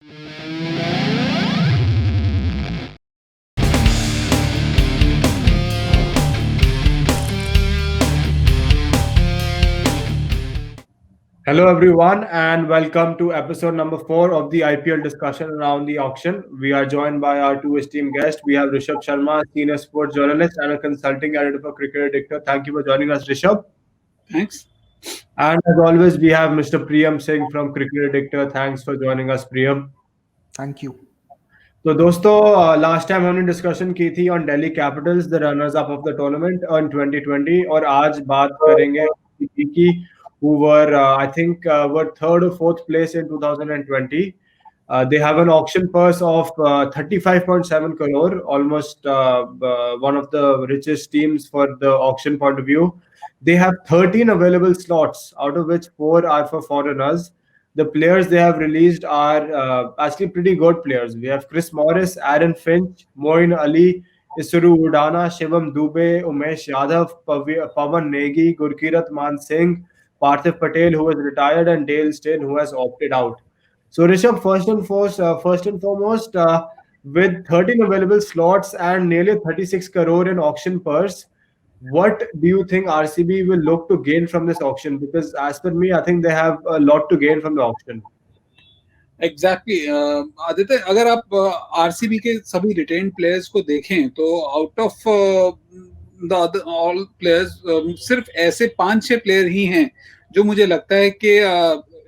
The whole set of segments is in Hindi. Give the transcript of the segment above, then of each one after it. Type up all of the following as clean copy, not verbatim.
Hello, everyone, and welcome to episode number 4 of the IPL discussion around the auction. We are joined by our two esteemed guests. We have Rishabh Sharma, senior sports journalist and a consulting editor for Cricket Addictor. Thank you for joining us, Rishabh. Thanks. And as always, we have Mr. Priyam Singh from Cricket Addictor. Thanks for joining us, Priyam. Thank you. तो दोस्तों लास्ट टाइम हमने डिस्कशन की थी on Delhi Capitals the runners up of the tournament on 2020 और आज बात करेंगे की who were I think were third or fourth place in 2020. They have an auction purse of 35.7 crore, almost one of the richest teams for the auction point of view. They have 13 available slots, out of which 4 are for foreigners. The players they have released are actually pretty good players. We have Chris Morris, Aaron Finch, Moin Ali, Isuru Udana, Shivam Dubey, Umesh Yadav, Pawan Negi, Gurkirat Man Singh, Parthiv Patel, who has retired, and Dale Steyn, who has opted out. So, Rishabh, first and foremost, with 13 available slots and nearly 36 crore in auction purse, what do you think RCB will look to gain from this auction? Because as per me, I think they have a lot to gain from the auction. Exactly Aditya, अगर आप आरसीबी के सभी रिटेन प्लेयर्स को देखें तो out of the all players सिर्फ ऐसे 5-6 प्लेयर ही हैं जो मुझे लगता है कि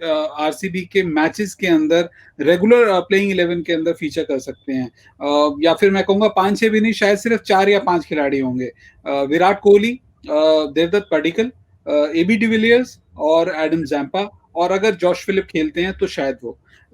आरसीबी के मैचेस के अंदर रेगुलर प्लेइंग 11 के अंदर फीचर कर सकते हैं, या फिर मैं कहूँगा 5-6 भी नहीं, शायद सिर्फ 4 या 5 खिलाड़ी होंगे। विराट कोहली, देवदत्त पडिक्कल, एबी डिविलियर्स और एडम जैम्पा, और अगर जॉश फिलिप खेलते हैं तो शायद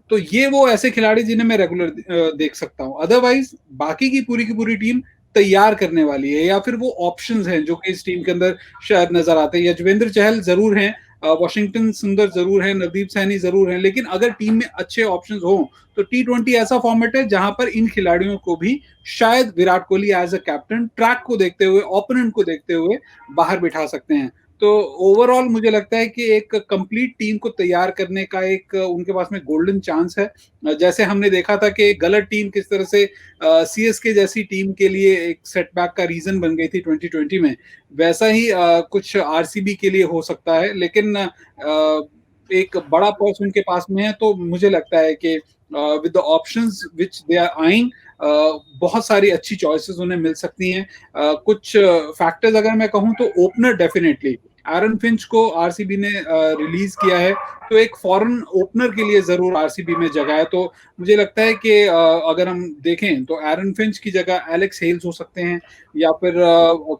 तो ये वो ऐसे खिलाड़ी जिन्हें मैं रेगुलर देख सकता हूँ। अदरवाइज बाकी की पूरी टीम तैयार करने वाली है, या फिर वो ऑप्शंस हैं जो कि इस टीम के अंदर शायद नजर आते हैं। यजवेंद्र चहल जरूर हैं, वॉशिंगटन सुंदर जरूर है, नवदीप सैनी जरूर हैं, लेकिन अगर टीम में अच्छे ऑप्शंस हो तो T20 ऐसा फॉर्मेट है जहां पर इन खिलाड़ियों को भी शायद Virat Kohli as a captain track को देखते हुए, ओपोनेंट को देखते हुए बाहर बिठा सकते हैं। तो ओवरऑल मुझे लगता है कि एक कंप्लीट टीम को तैयार करने का एक उनके पास में गोल्डन चांस है। जैसे हमने देखा था कि गलत टीम किस तरह से सीएसके जैसी टीम के लिए एक सेटबैक का रीजन बन गई थी 2020 में, वैसा ही कुछ आरसीबी के लिए हो सकता है। लेकिन एक बड़ा पर्स उनके पास में है, तो मुझे लगता है कि with the options which they are eyeing, बहुत सारी अच्छी चॉइसेस उन्हें मिल सकती हैं। कुछ फैक्टर्स अगर मैं कहूं तो ओपनर डेफिनेटली एरन फिंच को आरसीबी ने रिलीज किया है, तो एक फॉरेन ओपनर के लिए जरूर आरसीबी में जगह है। तो मुझे लगता है कि अगर हम देखें तो एरन फिंच की जगह एलेक्स हेल्स हो सकते हैं, या फिर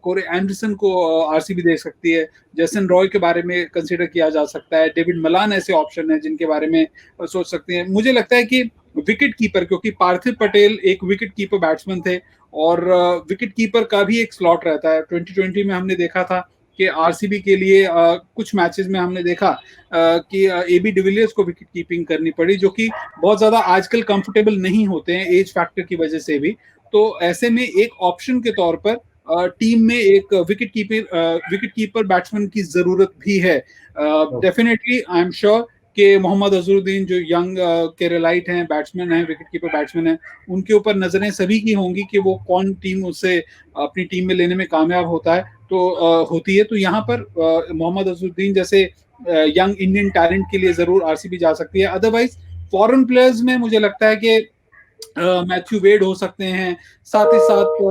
कोरे एंडरसन को आरसीबी दे सकती है। जेसन रॉय के बारे में कंसीडर किया जा सकता है। डेविड मलान ऐसे ऑप्शन है जिनके बारे में सोच सकते हैं। मुझे लगता है कि विकेट कीपर, क्योंकि पार्थिव पटेल एक विकेट कीपर बैट्समैन थे और विकेट कीपर का भी एक स्लॉट रहता है। 2020 में हमने देखा था कि आरसीबी के लिए कुछ मैचेस में हमने देखा कि एबी डिविलियर्स को विकेट कीपिंग करनी पड़ी, जो कि बहुत ज्यादा आजकल कंफर्टेबल नहीं होते हैं एज फैक्टर की वजह से भी। तो ऐसे में एक ऑप्शन के तौर पर टीम में एक विकेट कीपर बैट्समैन की जरूरत भी है। डेफिनेटली आई एम श्योर कि मोहम्मद अजहरुद्दीन जो यंग केरलाइट हैं, बैट्समैन हैं, विकेट कीपर बैट्समैन हैं, उनके ऊपर नजरें सभी की होंगी कि वो कौन टीम उसे अपनी टीम में लेने में कामयाब होती है। तो यहाँ पर मोहम्मद अजहरुद्दीन जैसे यंग इंडियन टैलेंट के लिए जरूर आरसीबी जा सकती है। अदरवाइज फॉरेन प्लेयर्स में मुझे लगता है कि मैथ्यू वेड हो सकते हैं, साथ ही साथ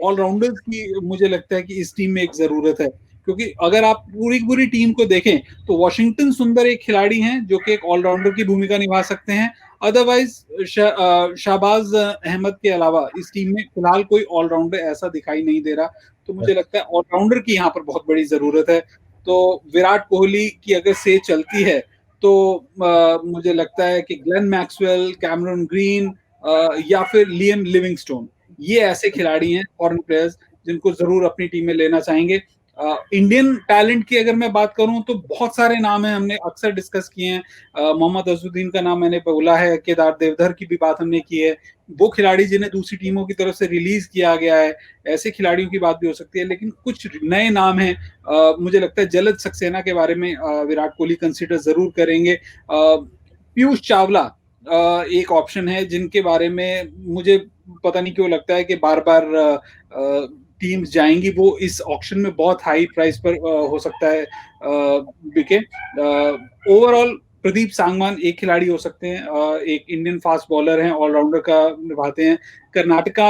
ऑलराउंडर्स की मुझे लगता है कि इस टीम में एक जरूरत है, क्योंकि अगर आप पूरी टीम को देखें तो वॉशिंगटन सुंदर एक खिलाड़ी हैं जो कि एक ऑलराउंडर की भूमिका निभा सकते हैं। अदरवाइज शाहबाज अहमद के अलावा इस टीम में फिलहाल कोई ऑलराउंडर ऐसा दिखाई नहीं दे रहा, तो मुझे लगता है ऑलराउंडर की यहाँ पर बहुत बड़ी जरूरत है। तो विराट कोहली की अगर से चलती है तो मुझे लगता है कि ग्लेन मैक्सवेल, कैमरन ग्रीन या फिर लियम लिविंगस्टोन, ये ऐसे खिलाड़ी हैं फॉरेन प्लेयर्स जिनको जरूर अपनी टीम में लेना चाहेंगे। इंडियन टैलेंट की अगर मैं बात करूं तो बहुत सारे नाम हैं, हमने अक्सर डिस्कस किए हैं। मोहम्मद अजहरुद्दीन का नाम मैंने बोला है, केदार देवधर की भी बात हमने की है। वो खिलाड़ी जिन्हें दूसरी टीमों की तरफ से रिलीज किया गया है, ऐसे खिलाड़ियों की बात भी हो सकती है। लेकिन कुछ नए नाम हैं, मुझे लगता है जलद सक्सेना के बारे में विराट कोहली कंसिडर जरूर करेंगे। पीयूष चावला एक ऑप्शन है जिनके बारे में मुझे पता नहीं क्यों लगता है कि बार बार टीम्स जाएंगी, वो इस ऑक्शन में बहुत हाई प्राइस पर हो सकता है बिके। ओवरऑल प्रदीप सांगवान एक खिलाड़ी हो सकते हैं, एक इंडियन फास्ट बॉलर हैं, ऑलराउंडर का निभाते हैं। कर्नाटका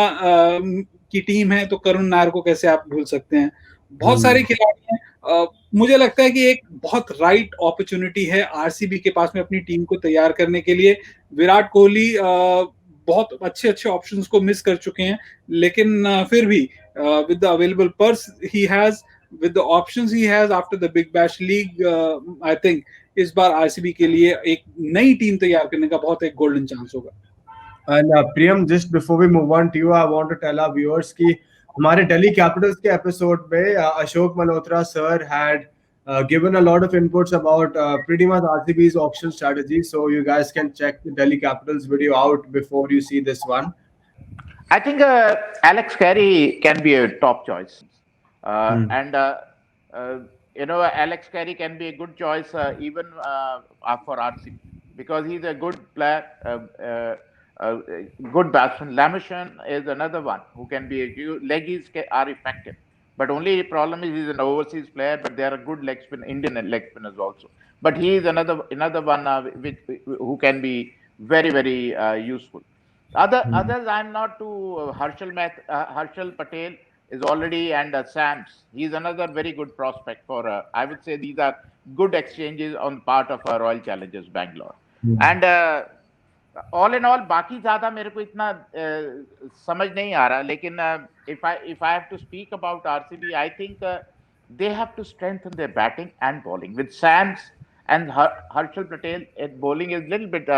की टीम है, तो करुण नायर को कैसे आप भूल सकते हैं। बहुत सारे हम्म। खिलाड़ी हैं। मुझे लगता है कि एक बहुत राइट अपॉर्चुनिटी है आरसीबी के पास में अपनी टीम को तैयार करने के लिए। विराट कोहली बहुत अच्छे अच्छे ऑप्शंस को मिस कर चुके हैं, लेकिन फिर भी with the available purse he has, with the options he has after the big Bash league, I think इस बार आरसीबी के लिए एक नई टीम तैयार करने का बहुत एक गोल्डन चांस होगा। And Priyam, just before we move on to you, I want to tell our viewers कि हमारे दिल्ली कैपिटल्स के एपिसोड में Ashok Malhotra sir had given a lot of inputs about pretty much RCB's auction strategy. So you guys can check the Delhi Capitals video out before you see this one. I think Alex Carey can be a top choice, Hmm. and uh, Alex Carey can be a good choice even for RCB because he's a good player, uh, good batsman. Lamishan is another one who can be leggies are effective, but only problem is he's an overseas player. But there are good leg spin Indian leg spinners also. But he is another one who can be very useful. Hmm. Others, I'm not too. Harshal Patel is already and Sams. He's another very good prospect for. I would say these are good exchanges on the part of Royal Challengers Bangalore. Hmm. And all in all बाकी ज्यादा मेरे को इतना समझ नहीं आ रहा, लेकिन if I have to speak about RCB, I think they have to strengthen their batting and bowling with Sams and Harshal Patel. Bowling is a little bit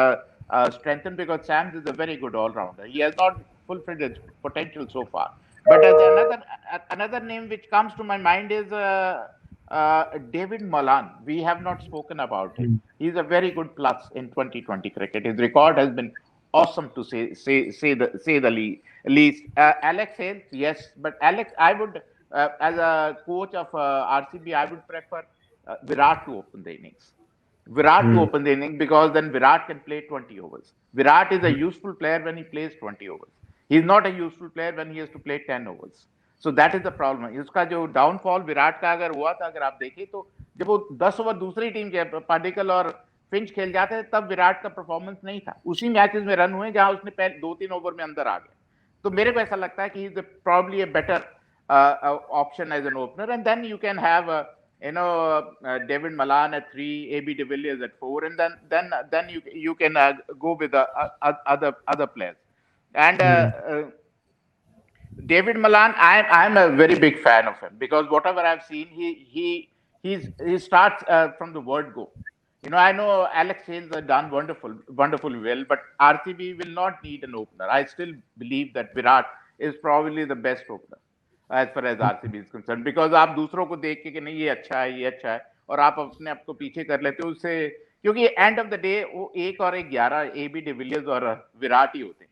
strengthened because Sams is a very good all-rounder. He has not fulfilled his potential so far. But another name which comes to my mind is David Malan. We have not spoken about him. Hmm. He's a very good plus in 2020 cricket. His record has been awesome to say the least. Alex Hales, yes, but Alex, I would as a coach of RCB, I would prefer Virat to open the innings. Virat to Hmm. open the innings because then Virat can play 20 overs. Virat is a useful player when he plays 20 overs. He is not a useful player when he has to play 10 overs. So that is the problem. इसका जो डाउनफॉल विराट का अगर हुआ था, अगर आप देखें तो जब वो 10 ओवर दूसरी टीम के पाडिकल और फिंच खेल जाते थे तब विराट का परफॉर्मेंस नहीं था। उसी मैचेस में रन हुए जहां उसने पहले 2-3 ओवर में अंदर आ गया। तो मेरे को ऐसा लगता है कि is probably a better option as an opener, and then you can have David Malan at 3, AB de Villiers at 4, and then you can go with the other players. And Hmm. David Malan, I'm a very big fan of him because whatever I've seen, he starts from the word go. I know Alex Hales has done wonderfully well, but RCB will not need an opener. I still believe that Virat is probably the best opener as far as RCB is concerned, because आप दूसरों को देख के कि नहीं ये अच्छा है और आप अपने आप को पीछे कर लेते हो उससे, क्योंकि एंड ऑफ द डे वो एक और एक 11 AB डिविलियर्स और विराट ही होते हैं।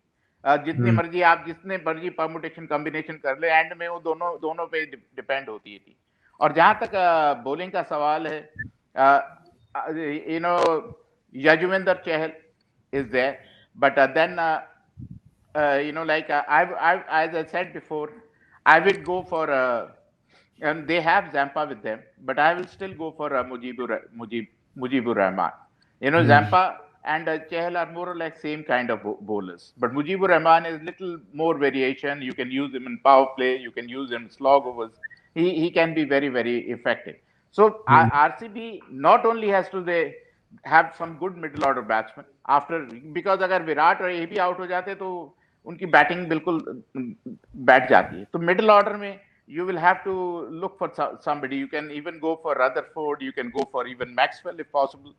जितने Hmm. मर्जी आप जितने मर्जी परमुटेशन कॉम्बिनेशन कर ले, एंड में वो दोनों दोनों पे डिपेंड होती है थी। और जहां तक बॉलिंग का सवाल है, you know Yuzvendra Chahal is there, but then as I said before, I will go for and they have Zampa with them, but I will still go for Mujibur Rahman. Hmm. Zampa and Chahal are more or less same kind of bowlers, but Mujibur Rahman is little more variation. You can use him in power play, you can use him in slog overs. He can be very effective. So Hmm. RCB not only has to they have some good middle order batsmen after, because अगर विराट और ये भी आउट हो जाते तो उनकी बैटिंग बिल्कुल बैठ जाती है। तो मिडिल ऑर्डर में you will have to look for somebody. You can even go for Rutherford. You can go for even Maxwell if possible.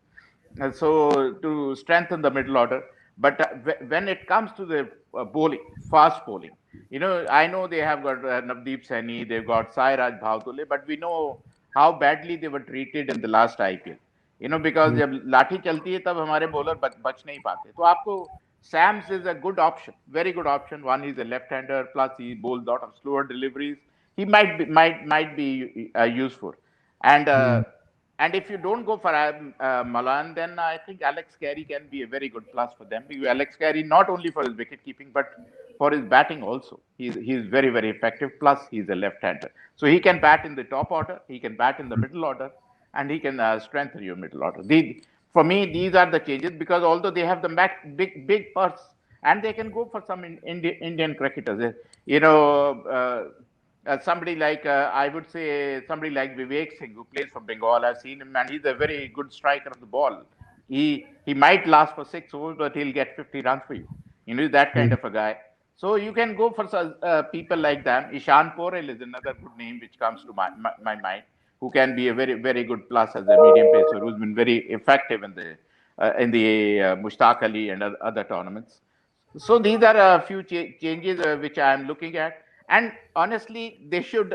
So to strengthen the middle order. But when it comes to the bowling, fast bowling, I know they have got Navdeep Saini, they've got Sairaj Bhavtule, but we know how badly they were treated in the last IPL. Because Hmm. जब लाठी चलती है तब हमारे बॉलर बच नहीं पाते। तो आपको Sams is a good option, very good option. One, he's a left-hander, plus he bowls a lot of slower deliveries. He might be useful, and Hmm. And if you don't go for Malan, then I think Alex Carey can be a very good plus for them. Because Alex Carey, not only for his wicket keeping, but for his batting also. He's very, very effective. Plus, he's a left-hander. So he can bat in the top order, he can bat in the middle order, and he can strengthen your middle order. For me, these are the changes because although they have the big purse, and they can go for some Indian cricketers. Somebody like I would say somebody like Vivek Singh who plays for Bengal. I've seen him, and he's a very good striker of the ball. He might last for 6 overs, but he'll get 50 runs for you. That kind of a guy. So you can go for people like them. Ishan Porel is another good name which comes to my mind, who can be a very very good plus as a medium pacer, who's been very effective in the Mushtaq Ali and other tournaments. So these are a few changes which I am looking at, and honestly, they should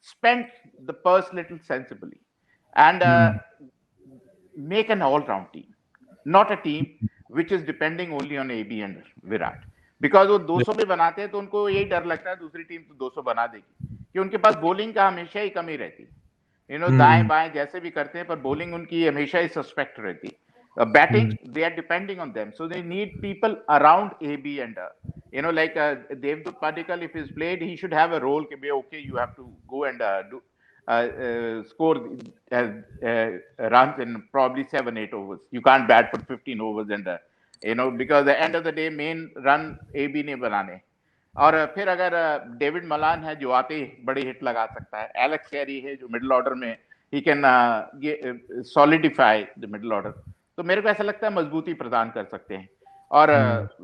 spend the purse little sensibly and make an all-round team, not a team which is depending only on AB and Virat. Because वो 200 पे बनाते हैं तो उनको यही डर लगता है दूसरी टीम तो 200 बना देगी कि उनके पास बॉलिंग का हमेशा ही कमी रहती है दाएं बाएं जैसे भी करते हैं पर बॉलिंग उनकी हमेशा ही सस्पेक्ट रहती है batting they are depending on them, so they need people around AB and like Devdutt Padikkal, if he's played, he should have a role. Okay, you have to go and score runs in probably 7-8 overs. You can't bat for 15 overs and because the end of the day main run AB ने बनाने. और फिर अगर डेविड मलान है जो आते ही बड़ी हिट लगा सकता है, एलेक्स कैरी है जो मिडिल ऑर्डर में he can solidify the middle order, तो मेरे को ऐसा लगता है मजबूती प्रदान कर सकते हैं. और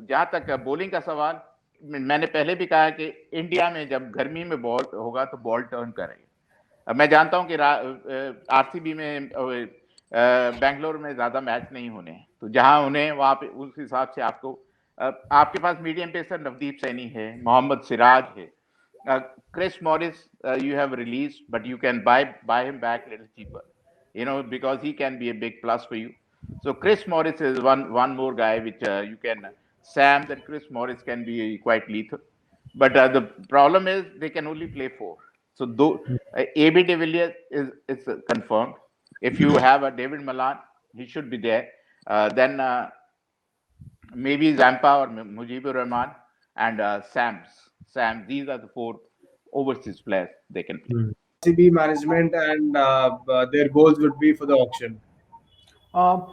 जहां तक बॉलिंग का सवाल, मैंने पहले भी कहा कि इंडिया में जब गर्मी में बॉल होगा तो बॉल टर्न करेगा. मैं जानता हूं कि आरसीबी में बेंगलोर में ज्यादा मैच नहीं होने हैं, तो जहां उन्हें वहां पे उस हिसाब से आपके पास मीडियम पेसर नवदीप सैनी है, मोहम्मद सिराज है, Chris Morris you have released, but you can buy him back a little cheaper, because he can be a big plus for you. So Chris Morris is one more guy which you can Sam that Chris Morris can be quite lethal, but the problem is they can only play 4. So though AB de Villiers is confirmed. If you have a David Malan, he should be there. Then maybe Zampa or Mujibur Rahman and Sam. These are the 4 overseas players they can play. RCB management and their goals would be for the auction.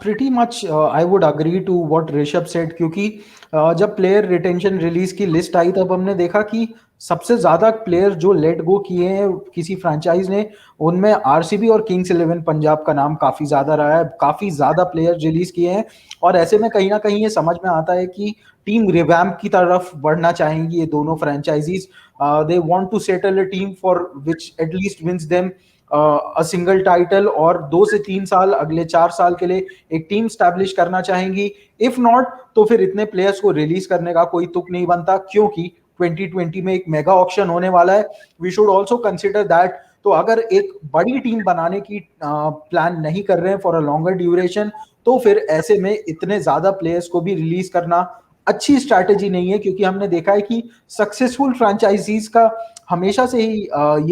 Pretty much I would agree to what Rishabh said, क्योंकि जब प्लेयर रिटेंशन रिलीज की लिस्ट आई तब हमने देखा कि सबसे ज्यादा प्लेयर जो लेट गो किए हैं किसी फ्रेंचाइज ने, उनमें आरसीबी और किंग्स 11 पंजाब का नाम काफी ज्यादा रहा है. काफी ज्यादा प्लेयर रिलीज किए हैं और ऐसे में कहीं ना कहीं ये समझ में आता है कि टीम रिवैम्प की तरफ बढ़ना चाहेंगी ये दोनों franchises. They want to settle a team for which at least wins them a single title, और 2 से 3 साल अगले 4 साल के लिए एक टीम स्टैब्लिश करना चाहेंगी. इफ नॉट तो फिर इतने प्लेयर्स को रिलीज करने का कोई तुक नहीं बनता, क्योंकि 2020 में एक मेगा ऑक्शन होने वाला है. We should also consider that. तो अगर एक बड़ी टीम बनाने की प्लान नहीं कर रहे हैं फॉर अ लॉन्गर ड्यूरेशन, तो फिर ऐसे में इतने ज्यादा प्लेयर्स को भी रिलीज करना अच्छी स्ट्रैटेजी नहीं है, क्योंकि हमने देखा है कि सक्सेसफुल फ्रेंचाइजीज का हमेशा से ही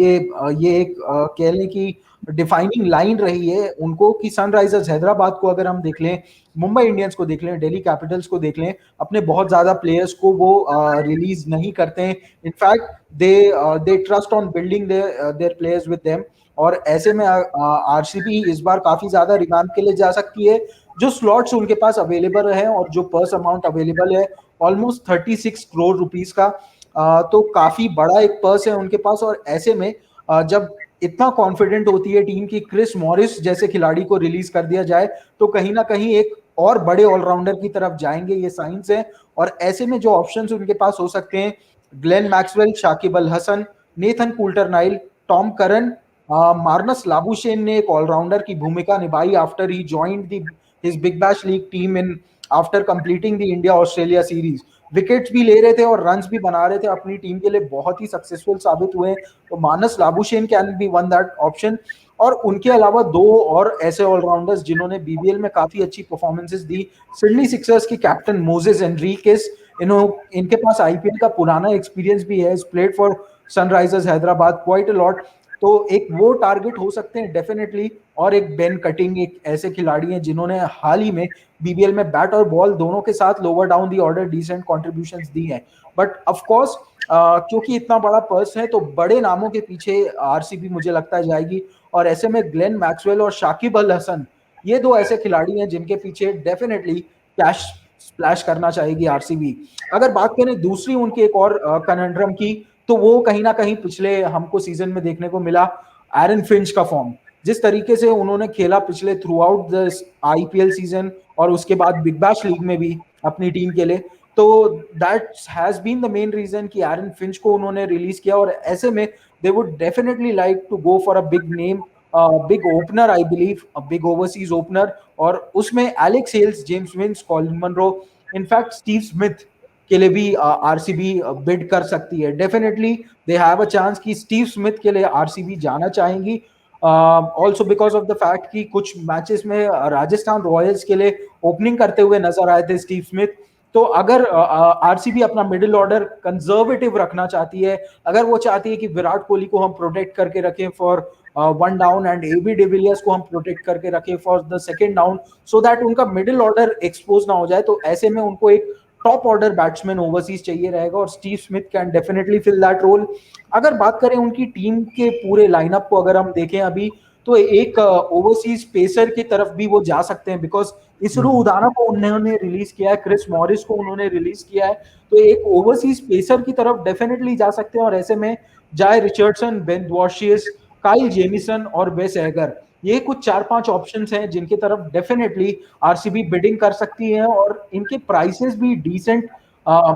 ये एक कह लें कि डिफाइनिंग लाइन रही है उनको कि सनराइजर्स हैदराबाद को अगर हम देख लें, मुंबई इंडियंस को देख लें, दिल्ली कैपिटल्स को देख लें, अपने बहुत ज्यादा प्लेयर्स को वो रिलीज नहीं करते हैं. In fact they trust on building their players with them. और ऐसे में आरसीबी इस बार काफी ज्यादा रिवैम्प के लिए जा सकती है. जो स्लॉट्स उनके पास अवेलेबल है और जो पर्स अमाउंट अवेलेबल है ऑलमोस्ट 36 करोड़ रुपीस का, तो काफी बड़ा एक पर्स है उनके पास. और ऐसे में जब इतना कॉन्फिडेंट होती है टीम की क्रिस मॉरिस जैसे खिलाड़ी को रिलीज कर दिया जाए, तो कहीं ना कहीं एक और बड़े ऑलराउंडर की तरफ जाएंगे, ये साइंस है. और ऐसे में जो ऑप्शंस उनके पास हो सकते हैं, Glenn Maxwell, Shakib Al Hasan, Nathan Coulter Nile, Tom Curran, Marnus Labuschagne ने एक ऑलराउंडर की भूमिका निभाई after he joined his Big Bash League team in after completing the India Australia series. Wickets भी ले रहे थे और रन्स भी बना रहे थे, अपनी टीम के लिए बहुत ही सक्सेसफुल साबित हुए. तो Marnus Labuschagne can be one that option. और उनके अलावा 2 और ऐसे ऑलराउंडर्स जिन्होंने बीबीएल में काफी अच्छी परफॉर्मेंसेस दी, सिडनी सिक्सर्स की कैप्टन मोजेस एनरिकेस, इनके पास आईपीएल का पुराना एक्सपीरियंस भी है, played for Sunrisers Hyderabad quite a lot. तो एक वो टारगेट हो सकते हैं डेफिनेटली. और एक बेन कटिंग, एक ऐसे खिलाड़ी हैं जिन्होंने हाल ही में बीबीएल में बैट और बॉल दोनों के साथ lower down the order decent contributions दी हैं। बट ऑफ कोर्स क्योंकि इतना बड़ा पर्स है तो बड़े नामों के पीछे आरसीबी मुझे लगता है जाएगी, और ऐसे में ग्लेन मैक्सवेल और शाकिब अल हसन, ये दो ऐसे खिलाड़ी हैं जिनके पीछे डेफिनेटली कैश स्प्लैश करना चाहेगी आरसीबी। अगर बात करें दूसरी उनकी एक और कनंड्रम की, तो वो कहीं ना कहीं पिछले हमको सीजन में देखने को मिला एरन फिंच का फॉर्म। जिस तरीके से उन्होंने खेला पिछले through out the IPL season और उसके बाद बिग बैश लीग में भी अपनी टीम के लिए, तो that has been the main reason कि एरन फिंच को उन्होंने रिलीज किया। और ऐसे में they would definitely like to go for a big name, big opener, I believe a big overseas opener, और उसमें Alex Hales, James Vince, Colin Munro, in fact Steve Smith के लिए भी आरसीबी बिड कर सकती है। Definitely they have a chance कि स्टीव स्मिथ के लिए आरसीबी जाना चाहेंगी, also because of the fact कि कुछ मैचेस में राजस्थान रॉयल्स के लिए ओपनिंग करते हुए नजर आए थे स्टीव स्मिथ। तो अगर आरसीबी अपना मिडिल ऑर्डर कंजर्वेटिव रखना चाहती है, अगर वो चाहती है कि विराट कोहली को हम प्रोटेक्ट करके रखें for one down and AB de Villiers को हम प्रोटेक्ट करके रखें for the second down, so that उनका मिडिल ऑर्डर एक्सपोज ना हो जाए, तो ऐसे में उनको एक टॉप ऑर्डर बैट्समैन ओवरसीज चाहिए रहेगा, और Steve Smith can definitely fill that role. अगर बात करें उनकी टीम के पूरे लाइनअप को अगर हम देखें अभी, तो एक ओवरसीज पेसर की तरफ भी वो जा सकते हैं, बिकॉज इसरो उदाना को उन्होंने रिलीज किया है, क्रिस मॉरिस को उन्होंने रिलीज किया है, तो एक ओवरसीज पेसर की तरफ डेफिनेटली जा सकते हैं। और ऐसे में जाय रिचर्डसन, बेन वॉशियस, काइल जेमिसन और वेस एगर, ये कुछ 4-5 ऑप्शंस हैं जिनकी तरफ डेफिनेटली आरसीबी बिडिंग कर सकती है, और इनके प्राइसेस भी डिसेंट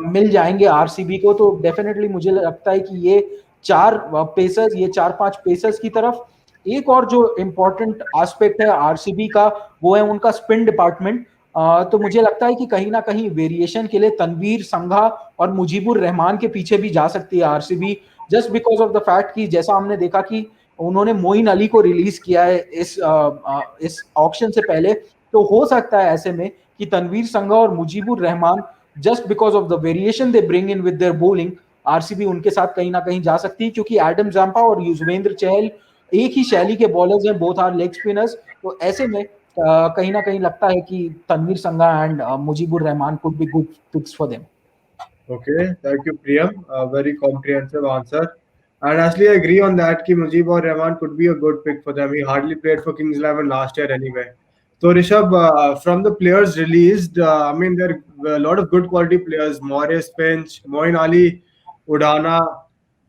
मिल जाएंगे आरसीबी को। तो डेफिनेटली मुझे लगता है कि ये चार पेसर्स, ये 4-5 पेसर्स की तरफ। एक और जो इंपॉर्टेंट एस्पेक्ट है आरसीबी का, वो है उनका स्पिन डिपार्टमेंट। तो मुझे लगता है कि कहीं ना कहीं वेरिएशन के लिए तनवीर संघा और मुजीबुर रहमान के पीछे भी जा सकती है RCB, just because of the fact कि जैसा हमने देखा कि उन्होंने मोइन अली को रिलीज किया है इस ऑक्शन से पहले, तो हो सकता है ऐसे में कि तनवीर संघा और Mujeebur Rahman, just because of the variation they bring in with their bowling, RCB उनके साथ कहीं ना कहीं जा सकती है, क्योंकि एडम जाम्पा और युजवेंद्र चहल एक ही शैली के बॉलर्स हैं, बोथ आर लेग स्पिनर्स। तो ऐसे में कहीं ना कहीं लगता है कि Tanveer Sangha and Mujeebur Rahman could be good picks for them. Okay, thank you, Priyam. A very comprehensive answer. And actually, I agree on that. Ki Mujib or Rahman could be a good pick for them. He hardly played for Kings 11 last year anyway. So Rishabh, from the players released, I mean there are a lot of good quality players: Morris, Finch, Moin Ali, Udana.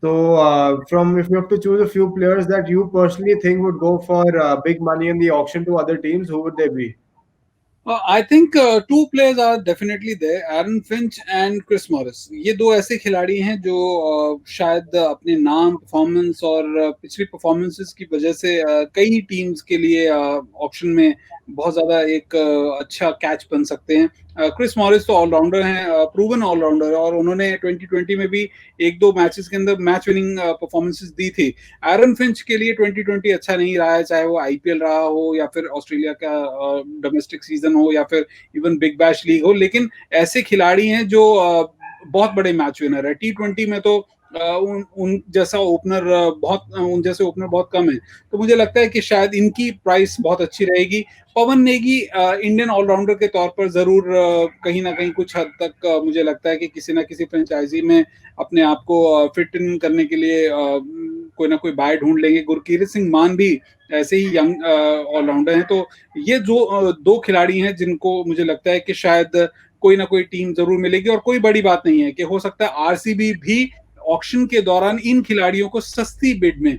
So from if you have to choose a few players that you personally think would go for big money in the auction to other teams, who would they be? I think two players are definitely there, Aaron Finch and Chris Morris. ये दो ऐसे खिलाड़ी हैं जो शायद अपने नाम, परफॉर्मेंस और पिछली परफॉर्मेंसेस की वजह से कई टीम्स के लिए ऑप्शन में बहुत ज्यादा एक अच्छा कैच बन सकते हैं। क्रिस मॉरिस तो ऑलराउंडर हैं, प्रूवन ऑलराउंडर, और उन्होंने 2020 में भी एक दो मैचेस के अंदर मैच विनिंग परफॉर्मेंसेस दी थी। एरन फिंच के लिए 2020 अच्छा नहीं रहा है, चाहे वो आईपीएल रहा हो या फिर ऑस्ट्रेलिया का डोमेस्टिक सीजन हो या फिर इवन बिग बैश लीग हो, लेकिन ऐसे खिलाड़ी हैं जो बहुत बड़े मैच विनर है। T20 में तो उन जैसा ओपनर बहुत कम है, तो मुझे लगता है कि शायद इनकी प्राइस बहुत अच्छी रहेगी। पवन नेगी इंडियन ऑलराउंडर के तौर पर जरूर कहीं ना कहीं कुछ हद तक मुझे लगता है कि किसी ना किसी फ्रेंचाइजी में अपने आप को फिट इन करने के लिए कोई ना कोई बाय ढूंढ लेंगे। गुरकीरत सिंह मान भी ऐसे ही यंग ऑलराउंडर हैं। तो ये जो दो खिलाड़ी हैं जिनको मुझे लगता है कि शायद कोई ना कोई टीम जरूर मिलेगी, और कोई बड़ी बात नहीं है कि हो सकता है आरसीबी भी ऑक्शन के दौरान इन खिलाड़ियों को सस्ती बिड में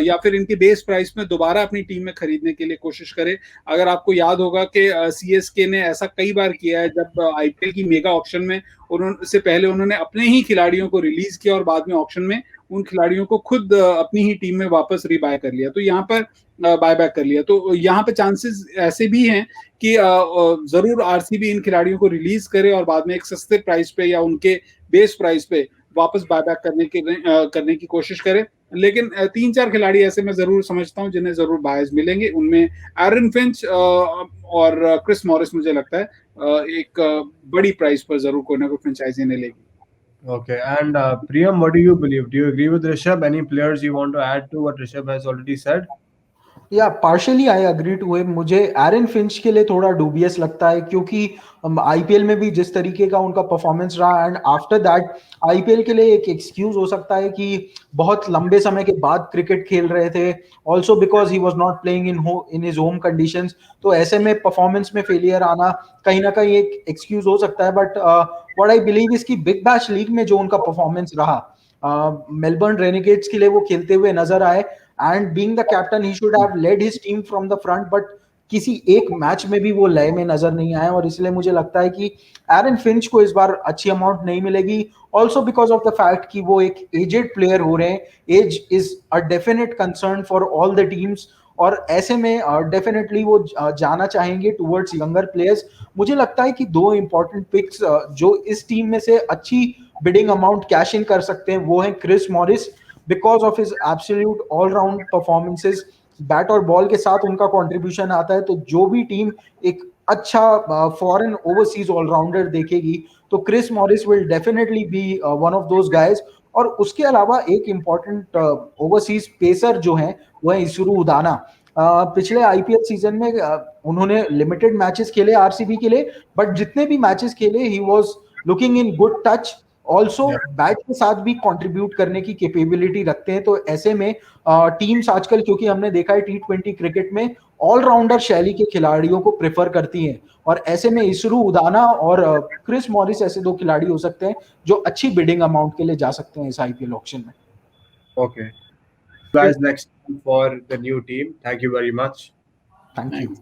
या फिर इनके बेस प्राइस में दोबारा अपनी टीम में खरीदने के लिए कोशिश करे। अगर आपको याद होगा कि सीएसके ने ऐसा कई बार किया है, जब आईपीएल की मेगा ऑक्शन में उन्होंने पहले उन्होंने अपने ही खिलाड़ियों को रिलीज किया और बाद में ऑक्शन में उन खिलाड़ियों को खुद अपनी ही टीम में वापस रीबाय कर लिया, तो यहाँ पर बायबैक कर लिया। तो यहाँ पे चांसेस ऐसे भी हैं कि जरूर आरसीबी इन खिलाड़ियों को रिलीज करे और बाद में एक सस्ते प्राइस पे या उनके बेस प्राइस पे वापस बायबैक करने की कोशिश करे। लेकिन 3-4 खिलाड़ी ऐसे मैं जरूर समझता हूँ जिन्हें जरूर बायर्स मिलेंगे। उनमें एरन फिंच और क्रिस मॉरिस मुझे लगता है एक बड़ी प्राइस पर जरूर कोई ना कोई फ्रेंचाइजी ने लेगी। Okay, and Priyam, what do you believe? Do you agree with Rishabh? Any players you want to add to what Rishabh has already said? या partially I agree to him. मुझे एरन फिंच के लिए थोड़ा डूबियस लगता है, क्योंकि आईपीएल में भी जिस तरीके का उनका परफॉर्मेंस रहा, एंड आफ्टर दैट आईपीएल के लिए एक एक्सक्यूज हो सकता है कि बहुत लंबे समय के बाद क्रिकेट खेल रहे थे, also because he was not playing in his home conditions. तो ऐसे में परफॉर्मेंस में फेलियर आना कहीं ना कहीं एक एक्सक्यूज हो सकता है। बट व्हाट आई बिलीव इसकी बिग बैश लीग में जो उनका परफॉर्मेंस रहा, मेलबर्न रेनिगेट्स के लिए वो खेलते हुए नजर आए, and being the captain he should have led his team from the front, but किसी एक मैच में भी वो लय में नजर नहीं आए, और इसलिए मुझे लगता है कि एरन फिंच को इस बार अच्छी अमाउंट नहीं मिलेगी, also because of the fact कि वो एक एजेड प्लेयर हो रहे हैं। Age is a definite concern for all the teams, और ऐसे में डेफिनेटली वो जाना चाहेंगे टुवर्ड्स यंगर प्लेयर्स। मुझे लगता है कि दो इंपॉर्टेंट पिक्स जो इस टीम में से अच्छी बिडिंग अमाउंट कैश इन कर सकते हैं वो है Chris Morris, because of his absolute allround performances. Bat और बॉल के साथ उनका कंट्रीब्यूशन आता है, तो जो भी टीम एक अच्छा फॉरेन ओवरसीज ऑलराउंडर देखेगी तो Chris Morris will definitely be one of those guys. और उसके अलावा एक इंपॉर्टेंट ओवरसीज पेसर जो है वो है इसरू उदाना। पिछले आईपीएल सीजन में उन्होंने लिमिटेड मैचेस खेले आरसीबी के लिए, बट जितने भी मैचेस खेले he was looking in good touch, also bat के साथ भी कंट्रीब्यूट करने की कैपेबिलिटी रखते हैं। तो ऐसे में टीम्स आजकल, क्योंकि हमने देखा है टी20 क्रिकेट में ऑलराउंडर शैली के खिलाड़ियों को प्रेफर करती हैं, और ऐसे में इसरू उदाना और क्रिस मॉरिस ऐसे दो खिलाड़ी हो सकते हैं जो अच्छी बिडिंग अमाउंट के लिए जा सकते हैं इस आईपीएल ऑक्शन में। Okay. Guys, next for the new team. Thank you very much. Thank you.